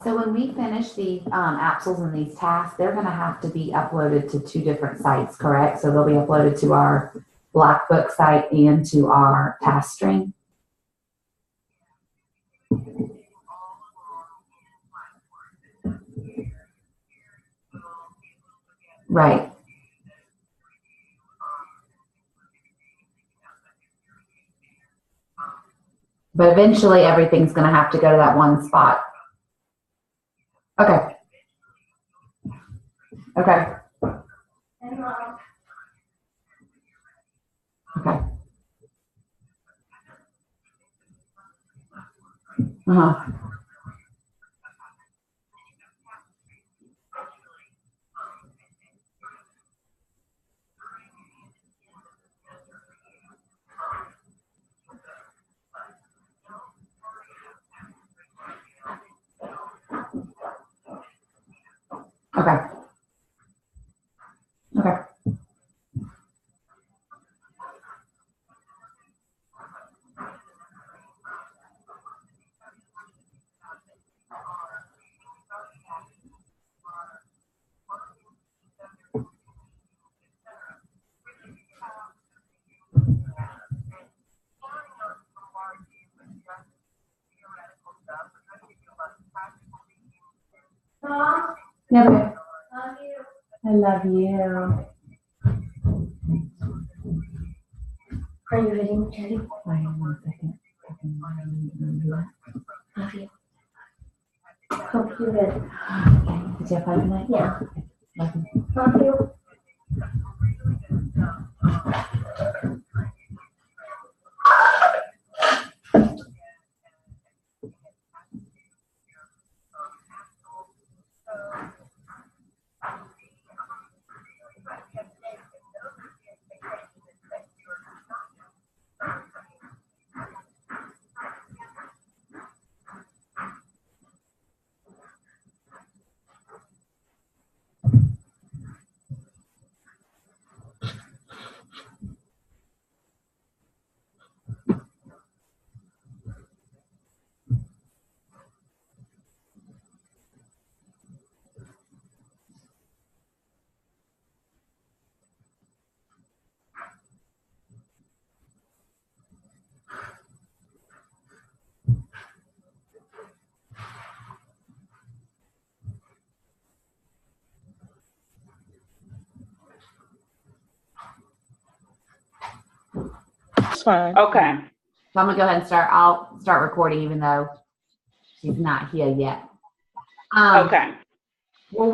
So when we finish these APSLs and these tasks, they're going to have to be uploaded to 2 different sites, correct? So they'll be uploaded to our Black Book site and to our task stream. Right. But eventually everything's going to have to go to that one spot. Okay. Okay. Okay. Uh-huh. Okay. Okay. Never. I love you. Are you ready, Teddy? Wait 1 second. Love you. Hope you're good. Okay. Did you have fun tonight? Yeah. Love you. Love you. It's fine. Okay. So I'm going to go ahead and start. I'll start recording even though she's not here yet. Okay. Well,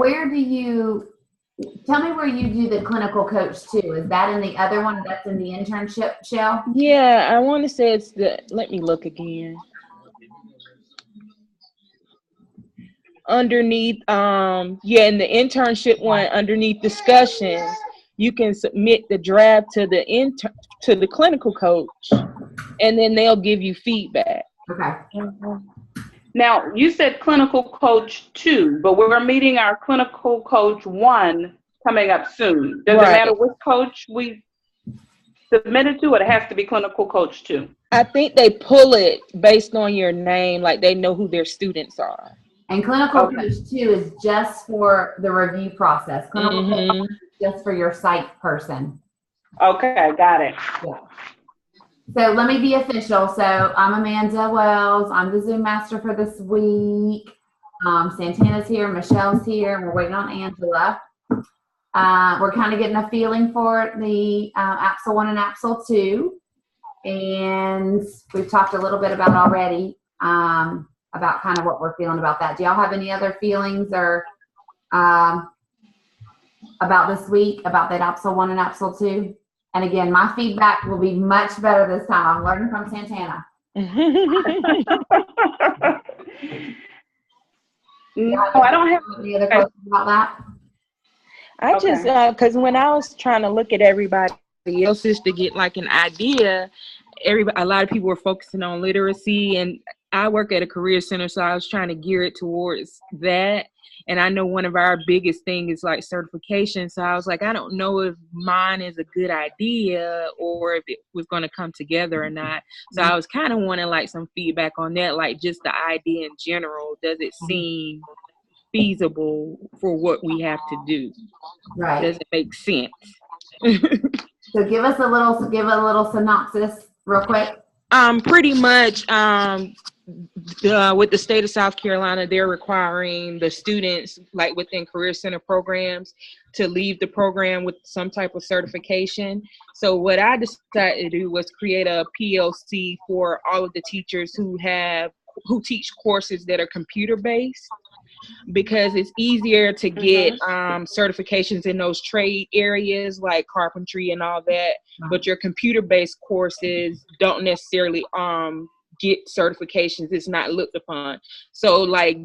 tell me where you do the clinical coach too. Is that in the other one that's in the internship shell? Yeah, I want to say it's let me look again. Underneath, yeah, in the internship one, underneath discussions, you can submit the draft to the clinical coach, and then they'll give you feedback. Okay. Now, you said clinical coach 2, but we're meeting our clinical coach 1 coming up soon. Does it matter which coach we submitted to, or it has to be clinical coach 2? I think they pull it based on your name, like they know who their students are. And clinical coach 2 is just for the review process. Clinical coach is just for your site person. Okay, got it. Yeah. So let me be official. So I'm Amanda Wells. I'm the Zoom master for this week. Santana's here. Michelle's here. We're waiting on Angela. We're kind of getting a feeling for the APSL 1 and APSL 2. And we've talked a little bit about already about kind of what we're feeling about that. Do y'all have any other feelings or about this week, about that APSL 1 and APSL 2? And again, my feedback will be much better this time. I'm learning from Santana. No, I don't have any other questions about that. I just, because when I was trying to look at everybody else's to get like an idea, a lot of people were focusing on literacy, and I work at a career center, so I was trying to gear it towards that. And I know one of our biggest thing is like certification. So I was like, I don't know if mine is a good idea or if it was going to come together or not. So I was kind of wanting like some feedback on that, like just the idea in general. Does it seem feasible for what we have to do? Right. Does it make sense? So give a little synopsis real quick. Pretty much, with the state of South Carolina, they're requiring the students, like within Career Center programs, to leave the program with some type of certification. So what I decided to do was create a PLC for all of the teachers who teach courses that are computer-based, because it's easier to get certifications in those trade areas like carpentry and all that, but your computer-based courses don't necessarily get certifications. It's not looked upon. So like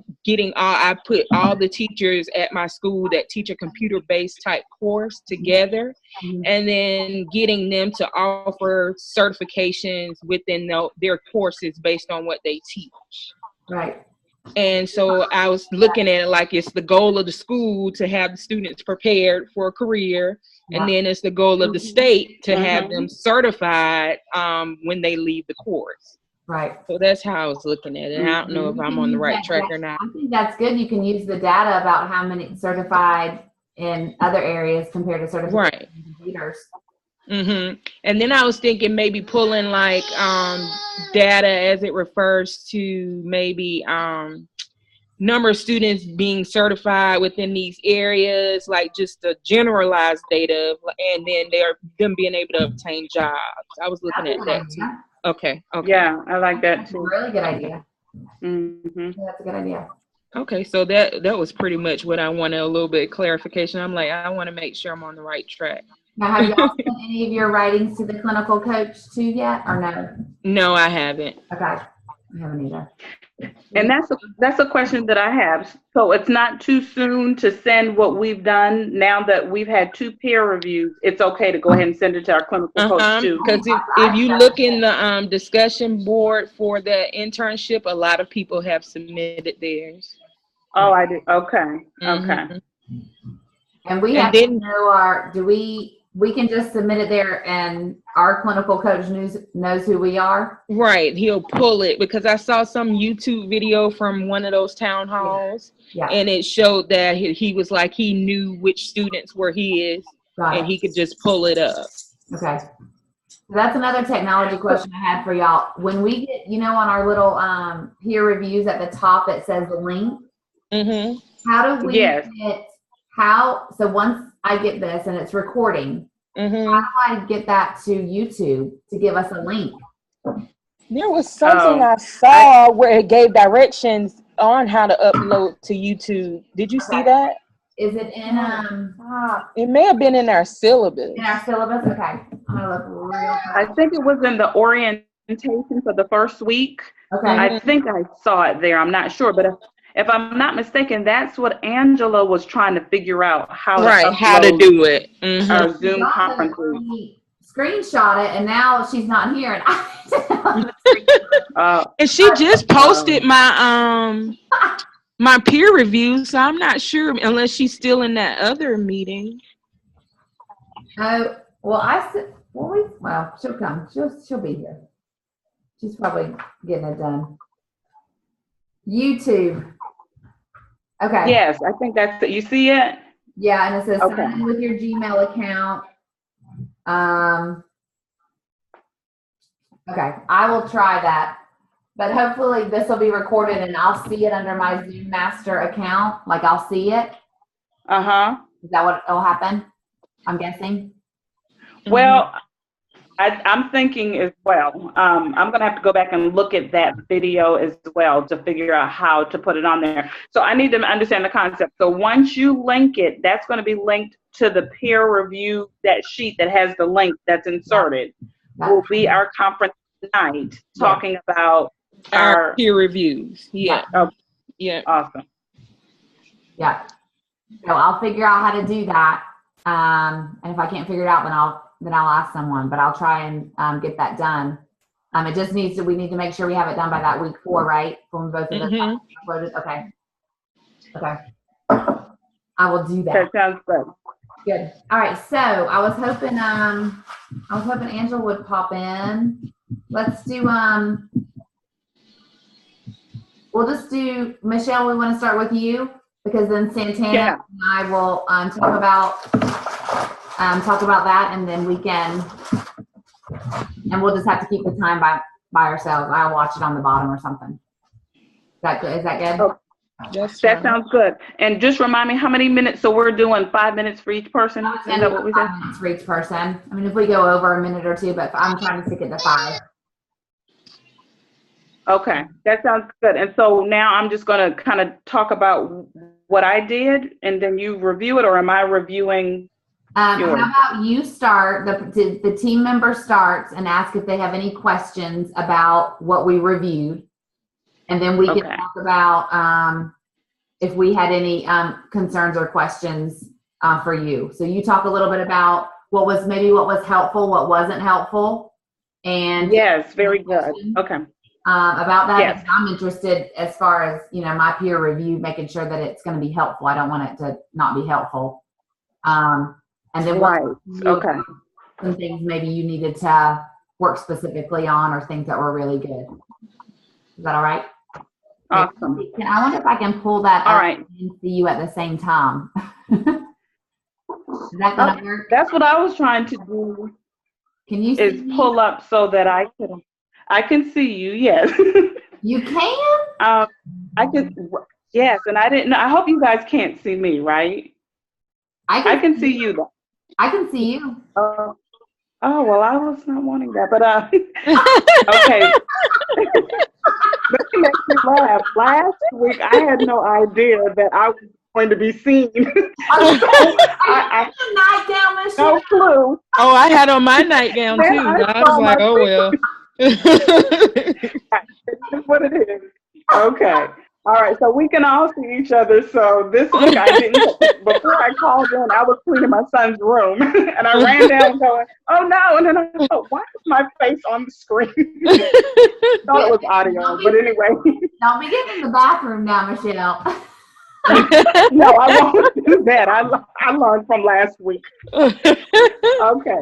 I put all the teachers at my school that teach a computer-based type course together, and then getting them to offer certifications within their courses based on what they teach. Right. And so I was looking at it like it's the goal of the school to have the students prepared for a career, and then it's the goal of the state to have them certified when they leave the course. Right. So that's how I was looking at it. I don't know if I'm on the right track or not. I think that's good. You can use the data about how many certified in other areas compared to certified computers. And then I was thinking maybe pulling like data as it refers to maybe number of students being certified within these areas, like just the generalized data, and then them being able to obtain jobs. I was looking at that too. Okay. Yeah, I like that too. Really good idea. Mm-hmm. Yeah, that's a good idea. Okay, so that was pretty much what I wanted, a little bit of clarification. I'm like, I want to make sure I'm on the right track. Now, have y'all sent any of your writings to the clinical coach too yet, or no? No, I haven't. Okay, I haven't either. And that's a question that I have. So it's not too soon to send what we've done now that we've had 2 peer reviews. It's okay to go ahead and send it to our clinical coach too. Because if you look in the discussion board for the internship, a lot of people have submitted theirs. Oh, I did. Okay. Okay. And we have to know we can just submit it there and our clinical coach knows who we are? Right. He'll pull it, because I saw some YouTube video from one of those town halls, and it showed that he was like, he knew which students were his, and he could just pull it up. Okay. So that's another technology question I had for y'all. When we get, on our little peer reviews at the top, it says the link. How do we get, so once I get this and it's recording, how do I get that to YouTube to give us a link? There was something I saw where it gave directions on how to upload to YouTube. Did you see that? Is it in it may have been in our syllabus. In our syllabus? Okay. I'm gonna look real fast. I think it was in the orientation for the first week. Okay. I think I saw it there. I'm not sure, but if I'm not mistaken, that's what Angela was trying to figure out, how to do it. Our Zoom conference. Screenshot it, and now she's not here. And she just posted my my peer review, so I'm not sure unless she's still in that other meeting. Oh, well, well, she'll come. She'll be here. She's probably getting it done. YouTube. Okay. Yes, I think that's it. You see it? Yeah, and it says sign in with your Gmail account. Okay, I will try that. But hopefully this will be recorded and I'll see it under my Zoom Master account. Like I'll see it. Is that what will happen? I'm guessing. Well, I'm thinking as well. I'm going to have to go back and look at that video as well to figure out how to put it on there. So I need to understand the concept. So once you link it, that's going to be linked to the peer review, that sheet that has the link that's inserted. Will be our conference night talking about our peer reviews. Awesome. Yeah. So I'll figure out how to do that. And if I can't figure it out, then I'll ask someone, but I'll try and get that done. It just needs to, we need to make sure we have it done by that week 4, right? When both of us Mhm. uploaded. Okay. Okay. I will do that. That sounds good. Good. All right. So I was hoping Angela would pop in. Let's do, we'll just do, Michelle, we want to start with you because then Santana Yeah. and I will talk about that, and then we can, and we'll just have to keep the time by ourselves. I'll watch it on the bottom or something. Is that good? Is that good? Oh, that sounds good. And just remind me how many minutes. So we're doing 5 minutes for each person. Is that what we said? 5 minutes for each person. I mean, if we go over a minute or two, but I'm trying to stick it to 5. Okay, that sounds good. And so now I'm just going to kind of talk about what I did, and then you review it, or am I reviewing? How about you start, the team member starts and ask if they have any questions about what we reviewed. And then we can talk about if we had any concerns or questions for you. So you talk a little bit about what was helpful, what wasn't helpful. And yes, very good. Okay. About that, yes. I'm interested as far as, my peer review, making sure that it's going to be helpful. I don't want it to not be helpful. And then okay. Some things maybe you needed to work specifically on, or things that were really good. Is that all right? Awesome. I wonder if I can pull that all up right. and see you at the same time. Is that going to work? That's what I was trying to do. Can you see me? Pull up so that I can see you. Yes. You can? I can. Yes, and I didn't know. I hope you guys can't see me, right? I can see you though. I can see you. Oh, well, I was not wanting that, but okay. Let me make you laugh. Last week, I had no idea that I was going to be seen. I nightgown, Michelle. No clue. Oh, I had on my nightgown too. I was like, oh well. That's what it is. Okay. All right, so we can all see each other. So this week I didn't, before I called in, I was cleaning my son's room and I ran down going, oh no, and then I thought, why is my face on the screen? Thought it was audio, but anyway. Don't be getting in the bathroom now, Michelle. No, I won't do that. I learned from last week. Okay.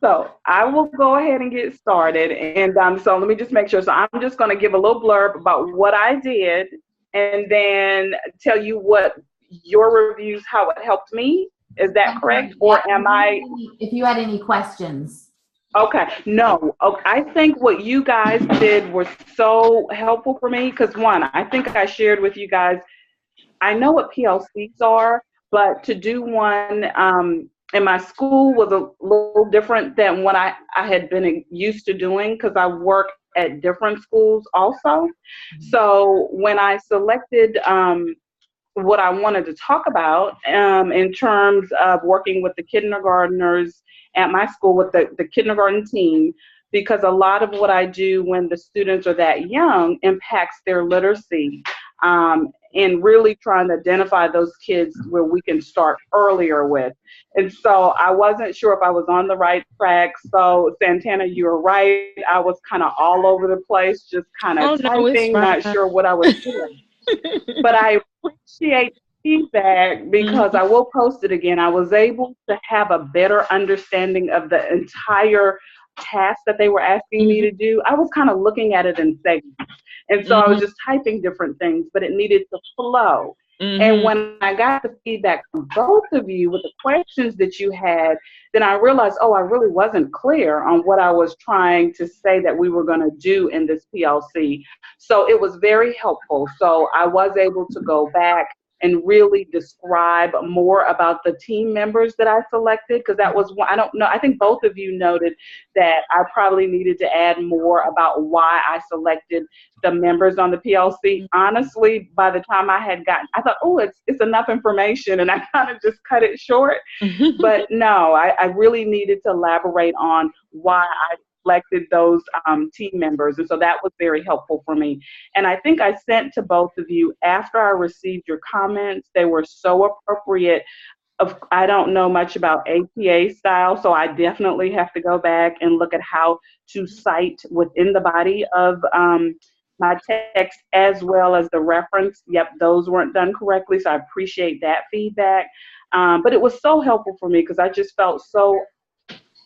So I will go ahead and get started. And so let me just make sure. So I'm just going to give a little blurb about what I did and then tell you what your reviews, how it helped me. Is that correct? Or am I? If you had any questions. Okay. No. Okay. I think what you guys did was so helpful for me because, one, I think I shared with you guys, I know what PLCs are, but to do one in my school was a little different than what I had been used to doing because I work at different schools also. So when I selected what I wanted to talk about in terms of working with the kindergartners at my school with the kindergarten team, because a lot of what I do when the students are that young impacts their literacy. And really trying to identify those kids where we can start earlier with. And so I wasn't sure if I was on the right track. So Santana, you were right. I was kind of all over the place, just kind of typing, not sure what I was doing. But I appreciate feedback because I will post it again. I was able to have a better understanding of the entire task that they were asking me to do. I was kind of looking at it in segments. And so I was just typing different things, but it needed to flow. And when I got the feedback from both of you with the questions that you had, then I realized, I really wasn't clear on what I was trying to say that we were going to do in this PLC. So it was very helpful. So I was able to go back and really describe more about the team members that I selected, because that was one, I don't know, I think both of you noted that I probably needed to add more about why I selected the members on the PLC. Honestly, by the time I had gotten, I thought, it's enough information, and I kind of just cut it short. But no, I really needed to elaborate on why I selected those team members. And so that was very helpful for me. And I think I sent to both of you after I received your comments. They were so appropriate. I don't know much about APA style, so I definitely have to go back and look at how to cite within the body of my text as well as the reference. Yep, those weren't done correctly, so I appreciate that feedback. But it was so helpful for me because I just felt so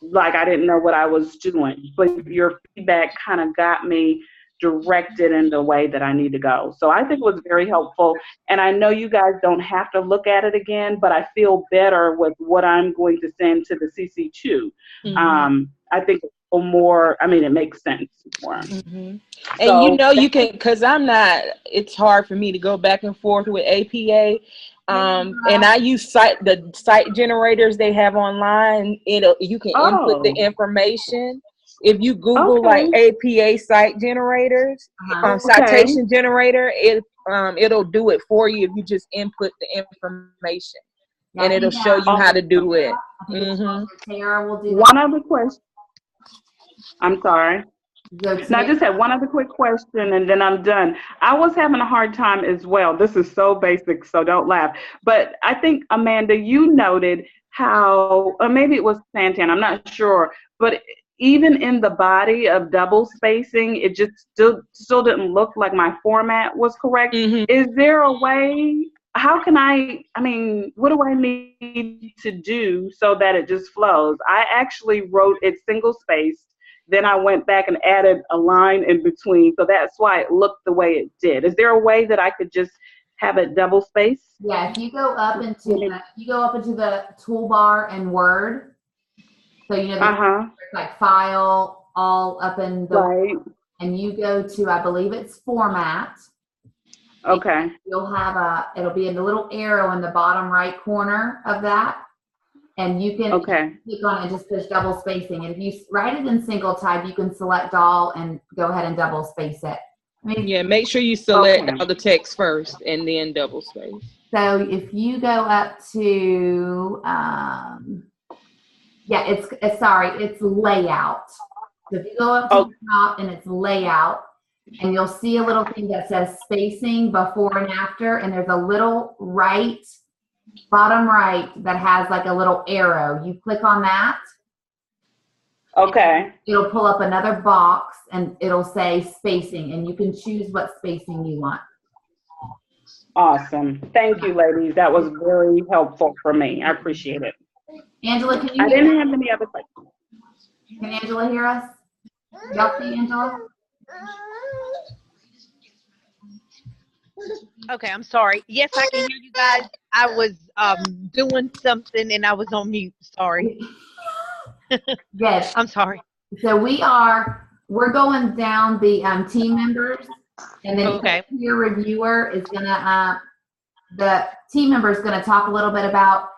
like I didn't know what I was doing. But your feedback kind of got me directed in the way that I need to go. So I think it was very helpful. And I know you guys don't have to look at it again, but I feel better with what I'm going to send to the CC2. I think it's a little more, I mean, it makes sense more. And So, you can, because it's hard for me to go back and forth with APA. And I use the site generators they have online. You can input the information. If you Google like APA site generators, citation generator, it'll do it for you if you just input the information, and it'll show you how to do it. Tara will do one other question. I'm sorry. No, I just had one other quick question and then I'm done. I was having a hard time as well. This is so basic, so don't laugh. But I think, Amanda, you noted how, or maybe it was Santana, I'm not sure, but even in the body of double spacing, it just still didn't look like my format was correct. Is there a way, how can what do I need to do so that it just flows? I actually wrote it single spaced. Then I went back and added a line in between. So that's why it looked the way it did. Is there a way that I could just have it double spaced? Yeah, if you go up into the toolbar in Word, so like file all up in the and you go to, I believe it's format. Okay. You'll have it'll be in the little arrow in the bottom right corner of that. And you can click on it and just push double spacing. And if you write it in single type, you can select all and go ahead and double space it. Make sure you select all the text first and then double space. So if you go up to, it's layout. So if you go up to the top and it's layout, and you'll see a little thing that says spacing before and after, and there's a little bottom right that has like a little arrow. You click on that. Okay. It'll pull up another box and it'll say spacing, and you can choose what spacing you want. Awesome. Thank you, ladies. That was very helpful for me. I appreciate it. Angela, can you I didn't have any other questions. Can Angela hear us? Y'all see Angela? Okay, I'm sorry. Yes, I can hear you guys. I was doing something and I was on mute. Sorry. Yes. I'm sorry. So we're going down the team members, and then the peer reviewer is gonna the team member is gonna talk a little bit about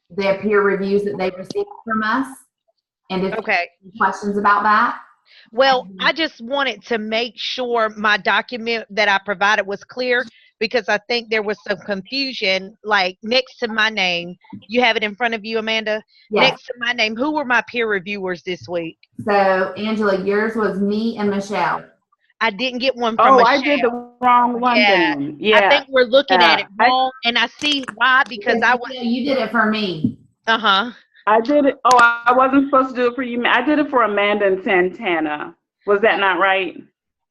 their peer reviews that they've received from us, and if questions about that. Well, I just wanted to make sure my document that I provided was clear, because I think there was some confusion, like next to my name. You have it in front of you, Amanda? Yes. Next to my name, who were my peer reviewers this week? So, Angela, yours was me and Michelle. I didn't get one from Michelle. I did the wrong one then. Yeah. I think we're looking at it wrong, and I see why, because you did it for me. Uh-huh. I did it. Oh, I wasn't supposed to do it for you. I did it for Amanda and Santana. Was that not right?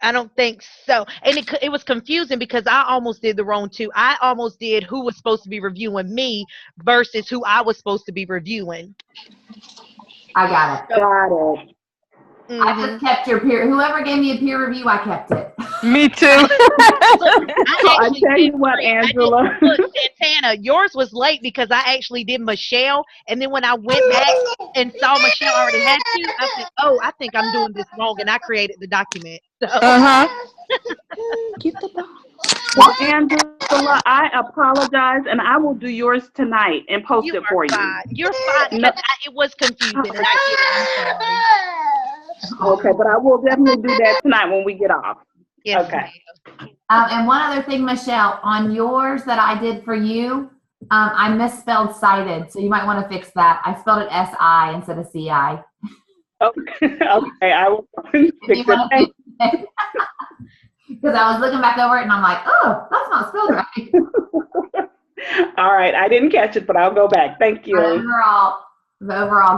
I don't think so. And it was confusing because I almost did the wrong two. I almost did who was supposed to be reviewing me versus who I was supposed to be reviewing. I got it. Got it. Mm-hmm. I just kept your peer. Whoever gave me a peer review, I kept it. Me too. I tell you what, Angela. Santana, yours was late because I actually did Michelle, and then when I went back and saw Michelle already had two, I said, "Oh, I think I'm doing this wrong," and I created the document. So. Well, Angela, I apologize, and I will do yours tonight and post it for you. You're fine. Because it was confusing, and I get it. I'm sorry. Okay, but I will definitely do that tonight when we get off. Yes, okay. And one other thing, Michelle, on yours that I did for you, I misspelled cited, so you might want to fix that. I spelled it S-I instead of C-I. Okay, I will fix it. Because I was looking back over it and I'm like, oh, that's not spelled right. All right, I didn't catch it, but I'll go back. Thank you. Overall,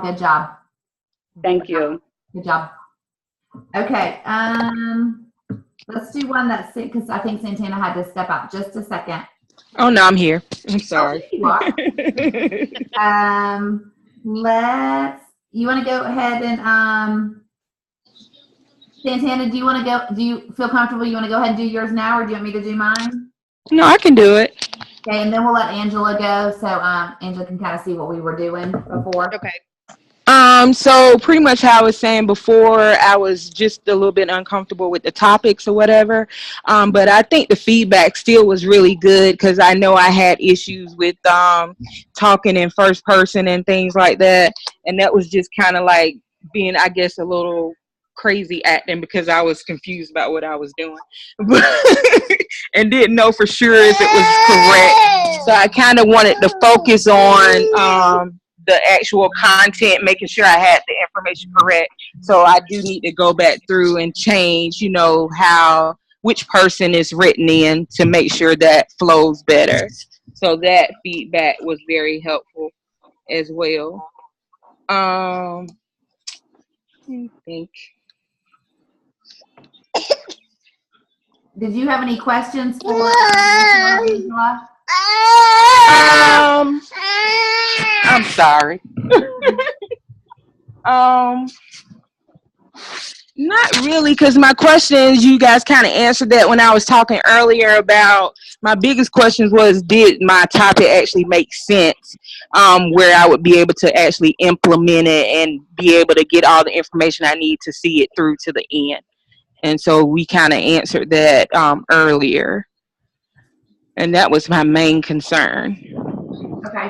good job. Thank you. Good job. Okay, let's do one that's because I think Santana had to step out just a second. Oh no, I'm here. I'm sorry. Oh, you are. You want to go ahead and Santana, do you feel comfortable? You want to go ahead and do yours now, or do you want me to do mine? No, I can do it. Okay, and then we'll let Angela go, so Angela can kind of see what we were doing before. Okay. So pretty much how I was saying before, I was just a little bit uncomfortable with the topics or whatever. But I think the feedback still was really good because I know I had issues with talking in first person and things like that. And that was just kind of like being, I guess, a little crazy acting because I was confused about what I was doing and didn't know for sure if it was correct. So I kind of wanted to focus on the actual content, making sure I had the information correct. So I do need to go back through and change, which person is written in to make sure that flows better. So that feedback was very helpful as well. I think. Did you have any questions for Angela? I'm sorry. Not really, because my questions, you guys kind of answered that when I was talking earlier about my biggest questions was, did my topic actually make sense, where I would be able to actually implement it and be able to get all the information I need to see it through to the end. And so we kind of answered that earlier. And that was my main concern. Okay.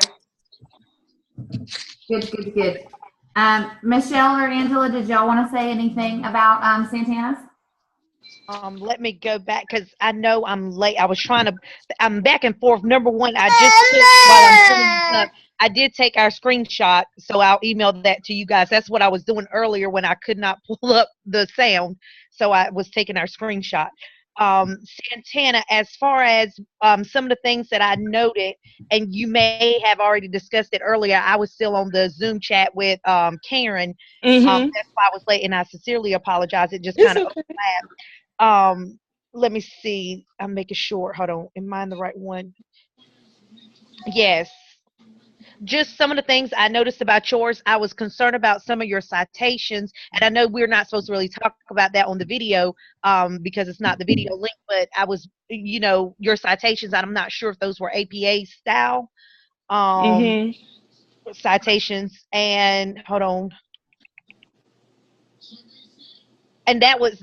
Good. Michelle or Angela, did y'all want to say anything about Santana's? Let me go back because I know I'm late. I'm back and forth. Number one, I just took, while I'm pulling this up, I did take our screenshot, so I'll email that to you guys. That's what I was doing earlier when I could not pull up the sound, so I was taking our screenshot. Santana, as far as some of the things that I noted, and you may have already discussed it earlier, I was still on the Zoom chat with Karen. Mm-hmm. That's why I was late, and I sincerely apologize. It just kind of overlapped. Let me see. I'm making sure. Hold on. Am I in the right one? Yes. Just some of the things I noticed about yours. I was concerned about some of your citations, and I know we're not supposed to really talk about that on the video because it's not the video link, but I was, your citations, I'm not sure if those were APA style citations. And hold on. And that was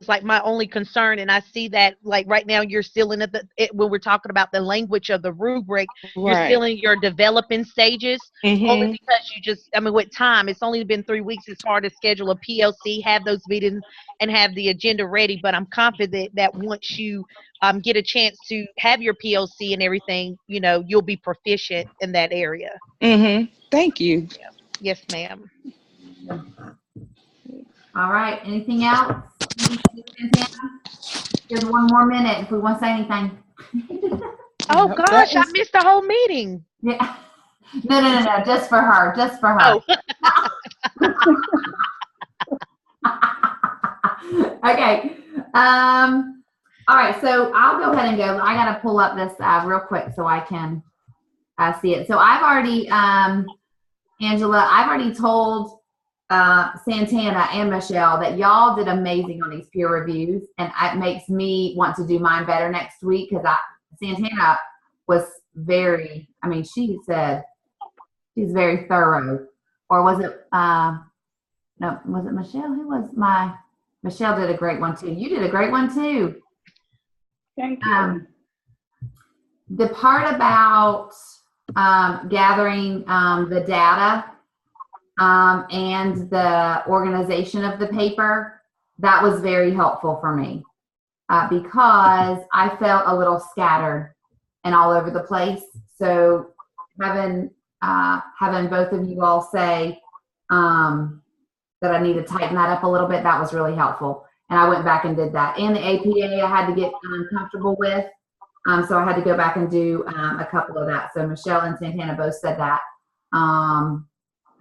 like my only concern, and I see that like right now you're still in when we're talking about the language of the rubric, you're still in your developing stages. Only because with time, it's only been 3 weeks. It's hard to schedule a PLC, have those meetings, and have the agenda ready. But I'm confident that once you get a chance to have your PLC and everything, you'll be proficient in that area. Thank you. Yes, ma'am. All right. Anything else? There's 1 more minute if we want to say anything. Oh gosh, I missed the whole meeting. Yeah. No. Just for her. Oh. Okay. All right. So I'll go ahead and go. I got to pull up this real quick so I can see it. So I've already, Angela, I've already told Santana and Michelle that y'all did amazing on these peer reviews, and it makes me want to do mine better next week because Santana was she said she's very thorough. Or was it was it Michelle? Michelle did a great one too. You did a great one too. Thank you. The part about gathering the data and the organization of the paper, that was very helpful for me because I felt a little scattered and all over the place. So having both of you all say that I need to tighten that up a little bit, that was really helpful. And I went back and did that. And the APA I had to get comfortable with. So I had to go back and do a couple of that. So Michelle and Santana both said that about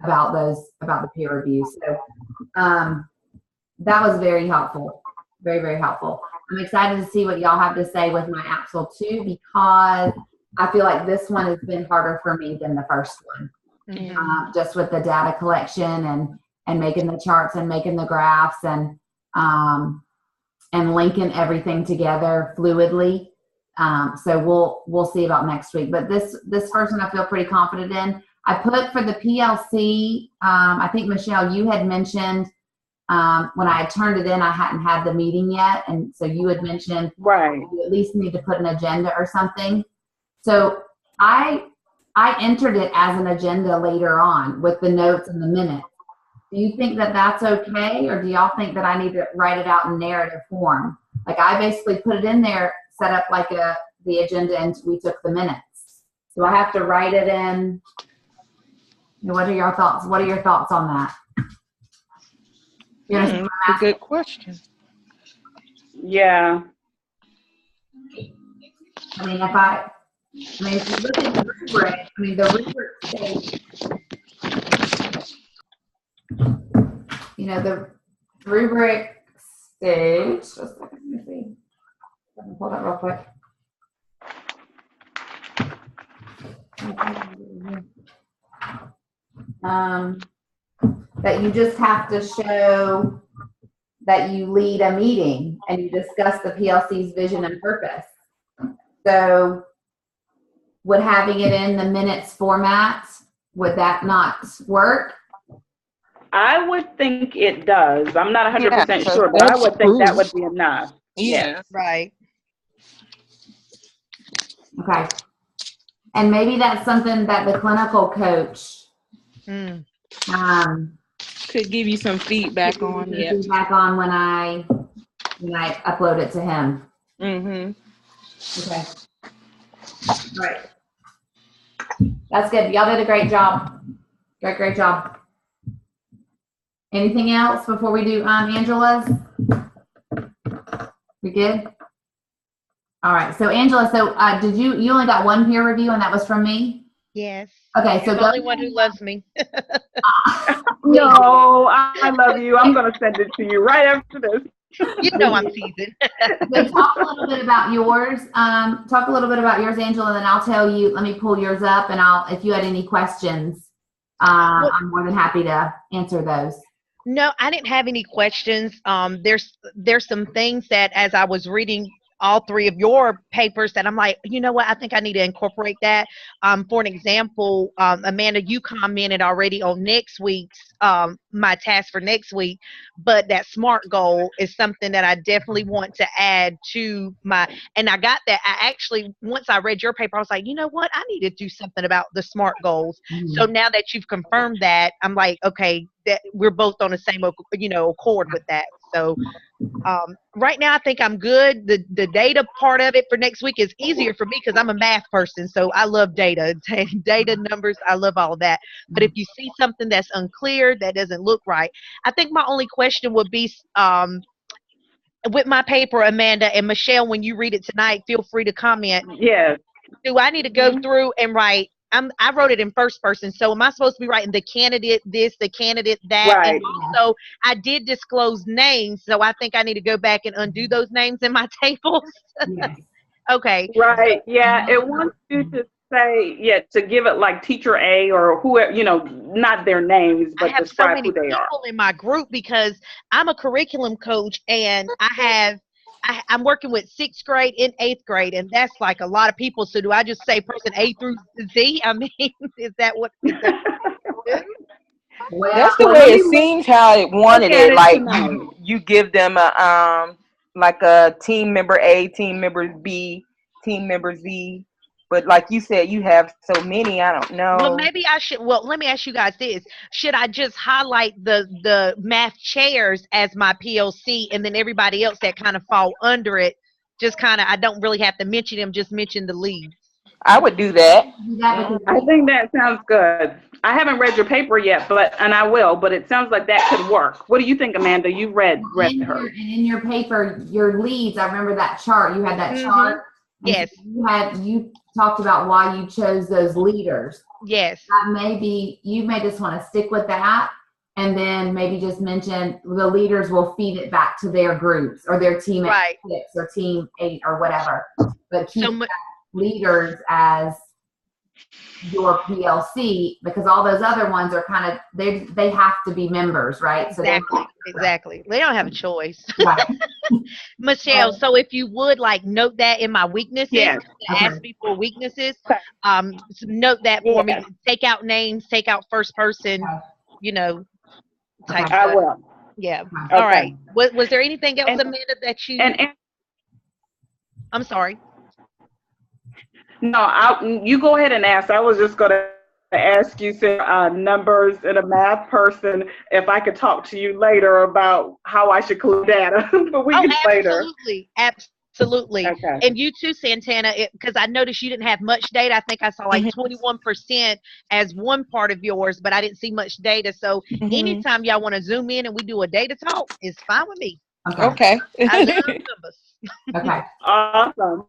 the peer review. So that was very helpful, very, very helpful. I'm excited to see what y'all have to say with my Axel 2 because I feel like this one has been harder for me than the first one. Just with the data collection and making the charts and making the graphs and linking everything together fluidly. So we'll see about next week. But this first one I feel pretty confident in. I put for the PLC, I think Michelle, you had mentioned when I had turned it in, I hadn't had the meeting yet. And so you had mentioned you at least need to put an agenda or something. So I entered it as an agenda later on with the notes and the minutes. Do you think that that's okay? Or do y'all think that I need to write it out in narrative form? Like I basically put it in there, set up like the agenda, and we took the minutes. Do I have to write it in? What are your thoughts? What are your thoughts on that? That's a good question. Yeah. I mean, if you look at the rubric, the rubric stage, the rubric stage, just a second, let me see. Let me pull that real quick. That you just have to show that you lead a meeting and you discuss the PLC's vision and purpose. So would having it in the minutes format, would that not work? I would think it does. I'm not 100% sure, but I would think that would be enough. Yeah. Right. Okay. And maybe that's something that the clinical coach could give you some feedback on. Feedback on when I upload it to him. Okay. All right. That's good. Y'all did a great job. Great job. Anything else before we do Angela's? We good? All right. So Angela, did you only got one peer review and that was from me? Yes. Okay. So the only one who loves me. No, I love you. I'm going to send it to you right after this. You know I'm teasing. So talk a little bit about yours. Angela, and then I'll tell you. Let me pull yours up, and if you had any questions, I'm more than happy to answer those. No, I didn't have any questions. There's some things that as I was reading all three of your papers that I'm like, you know what, I think I need to incorporate that. For an example, Amanda, you commented already on next week's, my task for next week, but that SMART goal is something that I definitely want to add to and I got that. I actually, once I read your paper, I was like, you know what, I need to do something about the SMART goals. So now that you've confirmed that, I'm like, okay, that we're both on the same, accord with that. So right now I think I'm good. The data part of it for next week is easier for me because I'm a math person. So I love data, numbers. I love all of that. But if you see something that's unclear, that doesn't look right, I think my only question would be with my paper, Amanda and Michelle, when you read it tonight, feel free to comment. Yes. Do I need to go through and write? I wrote it in first person, so am I supposed to be writing the candidate this, the candidate that? Right. And also, I did disclose names, so I think I need to go back and undo those names in my tables. Yes. Okay. Right. Yeah. It wants you to say, to give it like teacher A or whoever, not their names, but describe who they are. I have so many people in my group because I'm a curriculum coach and I'm working with 6th grade and 8th grade, and that's like a lot of people. So do I just say person A through Z? I mean, is that what? Well, that's the way it seems how it wanted it. Like you give them a team member A, team member B, team member Z. But like you said, you have so many, I don't know. Well, maybe I should. Well, let me ask you guys this. Should I just highlight the math chairs as my PLC and then everybody else that kind of fall under it, just kind of, I don't really have to mention them, just mention the leads? I would do that. I think that sounds good. I haven't read your paper yet, and I will, but it sounds like that could work. What do you think, Amanda? You read her. And in your paper, your leads, I remember that chart. You had that chart And Yes. so you talked about why you chose those leaders. Yes. That you may just want to stick with that, and then maybe just mention the leaders will feed it back to their groups or their team at Right. 6 or team 8 or whatever. But keep So leaders as your PLC, because all those other ones are kind of they have to be members, right? So exactly. They don't have a choice. right. Michelle, so if you would like note that in my weaknesses, Yes. ask me for weaknesses, Okay. so note that for me. Yes. Take out names, take out first person, you know, type Okay. I stuff. will. Yeah. Okay. All right. Was there anything else, And- Amanda, that you? And I'm sorry. no, you go ahead and ask. I was just going to ask you some numbers and a math person if I could talk to you later about how I should collect data. But we can later. Absolutely. Okay. And you too, Santana, because I noticed you didn't have much data. I think I saw like 21% as one part of yours, but I didn't see much data. So anytime y'all want to zoom in and we do a data talk, it's fine with me. Okay. I love numbers. Okay. Awesome.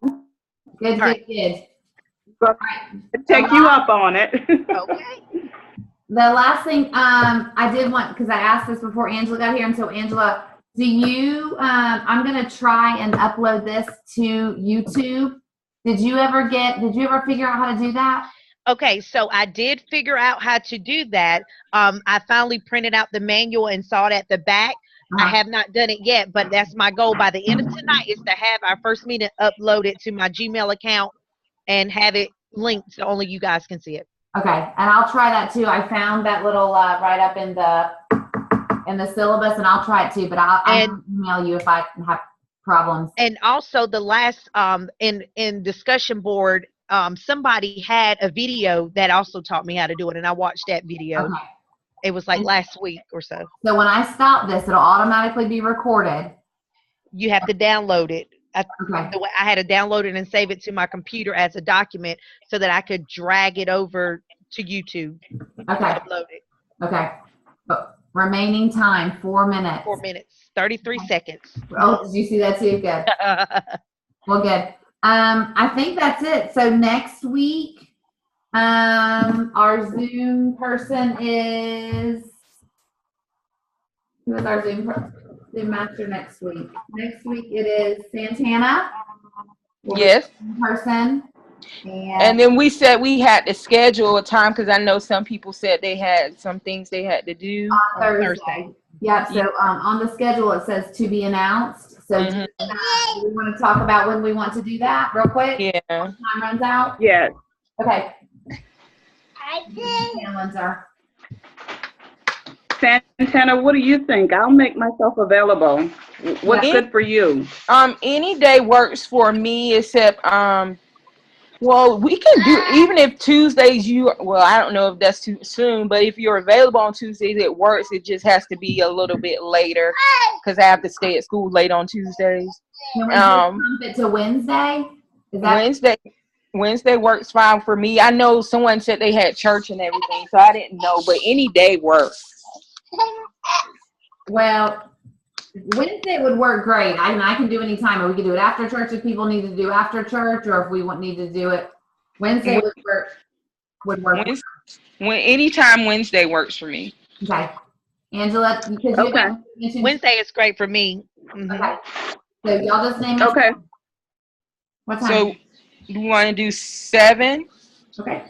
Good. right. Good. Take you up on it. Okay. The last thing I did want, because I asked this before Angela got here, and so Angela, do you? I'm gonna try and upload this to YouTube. Did you ever figure out how to do that? Okay, so I did figure out how to do that. I finally printed out the manual and saw it at the back. I have not done it yet, but that's my goal by the end of tonight is to have our first meeting uploaded to my Gmail account and have it linked so only you guys can see it. Okay, and I'll try that too. I found that little write up in the syllabus, and I'll try it too. But I'll email you if I have problems. And also the last in discussion board, somebody had a video that also taught me how to do it, and I watched that video. Okay. It was like last week or so. So when I stop this, it'll automatically be recorded. You have to download it. Okay. I had to download it and save it to my computer as a document so that I could drag it over to YouTube. Okay. Upload it. Okay. But remaining time, 4 minutes. 4 minutes, 33 seconds. Oh, did you see that too? Good. Well, good. I think that's it. So next week, our Zoom person is, who is our Zoom master next week? Next week it is Santana. Yes. Person. And then we said we had to schedule a time because I know some people said they had some things they had to do. On Thursday. Yeah, so on the schedule it says to be announced. So do we want to talk about when we want to do that real quick? Yeah. Time runs out? Yes. Okay. I did. Calendar. Santana, what do you think? I'll make myself available. What's good for you? Any day works for me except well, we can do, even if Tuesdays I don't know if that's too soon, but if you're available on Tuesdays, it works. It just has to be a little bit later because I have to stay at school late on Tuesdays. Can we bump it to Wednesday? Is that Wednesday works fine for me. I know someone said they had church and everything, so I didn't know, but any day works. Well, Wednesday would work great. I can do any time, or we could do it after church if people need to do after church, or if we need to do it. Wednesday would work. Anytime Wednesday works for me. Okay, Angela, because Wednesday is great for me. Okay, so y'all just name it. Okay. What time? So you want to do 7? Okay.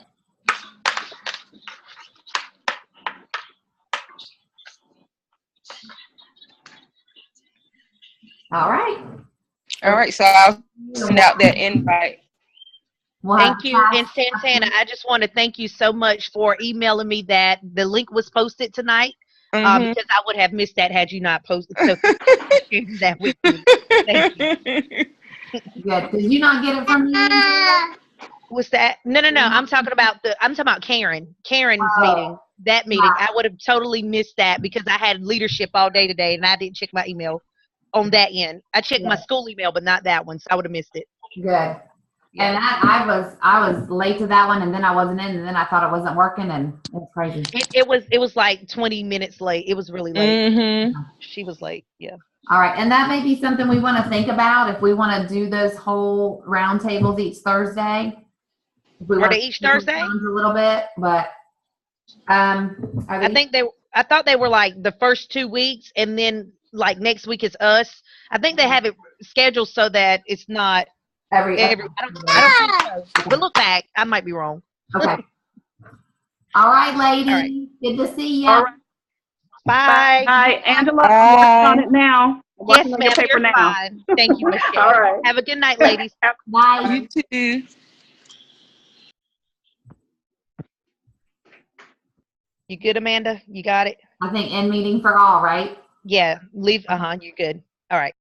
All right, so I'll send out that invite. Thank you. And Santana, I just want to thank you so much for emailing me that the link was posted tonight because I would have missed that had you not posted. So that with me. Thank you. Good. Did you not get it from me? What's that? No. I'm talking about Karen's meeting. That meeting. I would have totally missed that because I had leadership all day today and I didn't check my email on that end. I checked my school email, but not that one, so I would have missed it. Good. And I was late to that one, and then I wasn't in, and then I thought it wasn't working, and it was crazy. It was like 20 minutes late. It was really late. She was late. Yeah. All right, and that may be something we want to think about if we want to do those whole roundtables each Thursday. If we Are want they to each push the Thursday? times a little bit, but are they? I thought they were like the first 2 weeks, and then like next week is us. I think they have it scheduled so that it's not Every every. I don't think so. But look back, I might be wrong. okay. All right, ladies. All right. Good to see you. All right. Bye. Hi, Angela. I'm working on it now. I'm Yes, working on your ma'am. paper You're now. fine. Thank you, Michelle. All right. Have a good night, ladies. Bye. You too. You good, Amanda? You got it? I think end meeting for all, right? Yeah. Leave. You're good. All right.